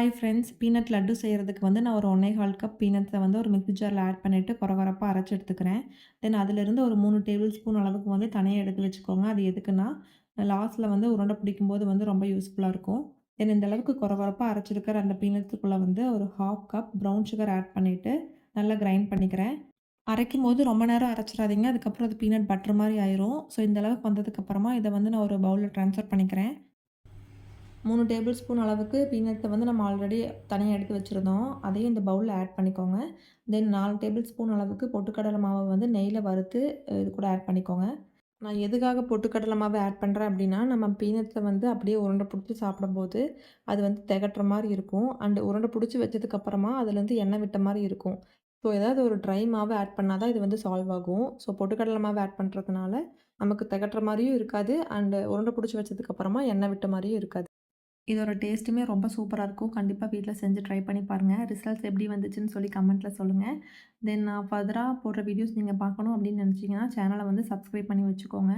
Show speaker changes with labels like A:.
A: Hi friends! Peanut laddu செய்கிறதுக்கு வந்து நான் ஒரு 1 1/4 கப் பீனட்ஸை வந்து ஒரு மிக்ஸி ஜாரில் ஆட் பண்ணிவிட்டு கொரகொரப்பா அரைச்சு எடுத்துக்கிறேன். தென் அதிலிருந்து ஒரு 3 டேபிள் ஸ்பூன் அளவுக்கு வந்து தனியா எடுத்து வச்சுக்கோங்க. அது எதுக்குன்னா, லாஸ்ட்டில் வந்து உருண்டை பிடிக்கும்போது வந்து ரொம்ப யூஸ்ஃபுல்லா இருக்கும். தென் இந்த அளவுக்கு கொரகொரப்பா அரைச்சிருக்கிற அந்த பீனட்ஸுக்குள்ளே வந்து ஒரு 1/2 கப் ப்ரவுன் சுகர் ஆட் பண்ணிவிட்டு நல்லா கிரைண்ட் பண்ணிக்கிறேன். அரைக்கும்போது ரொம்ப நேரம் அரைச்சிராதீங்க. அதுக்கப்புறம் அது பீனட் பட்டர் மாரி ஆயிரும். ஸோ இந்த அளவுக்கு வந்ததுக்கப்புறமா இதை வந்து நான் ஒரு பவுலில் ட்ரான்ஸ்ஃபர் பண்ணிக்கிறேன். 3 டேபிள் ஸ்பூன் அளவுக்கு பீனட்ஸை வந்து நம்ம ஆல்ரெடி தனியா எடுத்து வச்சுருந்தோம். அதையும் இந்த பவுல்ல ஆட் பண்ணிக்கோங்க. தென் 4 டேபிள் ஸ்பூன் அளவுக்கு பொட்டுக்கடலை மாவை வந்து நெய்யில வறுத்து இது கூட ஆட் பண்ணிக்கோங்க. நான் எதுக்காக பொட்டுக்கடலை மாவு ஆட் பண்ணுறேன் அப்படின்னா, நம்ம பீனட்ஸை வந்து அப்படியே உருண்டை பிடிச்சி சாப்பிடும்போது, அது வந்து திகட்டுற மாரி இருக்கும். அண்ட் உருண்டை பிடிச்சி வச்சதுக்கப்புறமா அதுலேருந்து எண்ணெய் விட்ட மாரி இருக்கும். ஸோ ஏதாவது ஒரு ட்ரை மாவு ஆட் பண்ணா தான் இது வந்து சால்வ் ஆகும். ஸோ பொட்டுக்கடலை மாவு ஆட் பண்ணுறதுனால நமக்கு திகட்டுற மாரியும் இருக்காது. அண்ட் உருண்டை பிடிச்சி வச்சதுக்கப்புறமா எண்ணெய் விட்ட மாரியும் இருக்காது. இதோட டேஸ்ட்டுமே ரொம்ப சூப்பரா இருக்கும். கண்டிப்பா வீட்ல செஞ்சு ட்ரை பண்ணி பாருங்க. ரிசல்ட்ஸ் எப்படி வந்துச்சுன்னு சொல்லி கமெண்ட்ல சொல்லுங்க. தென் நான் ஃபர்தரா போடுற வீடியோஸ் நீங்க பார்க்கணும் அப்படின்னு நினச்சீங்கன்னா, சேனலை வந்து சப்ஸ்கிரைப் பண்ணி வச்சுக்கோங்க.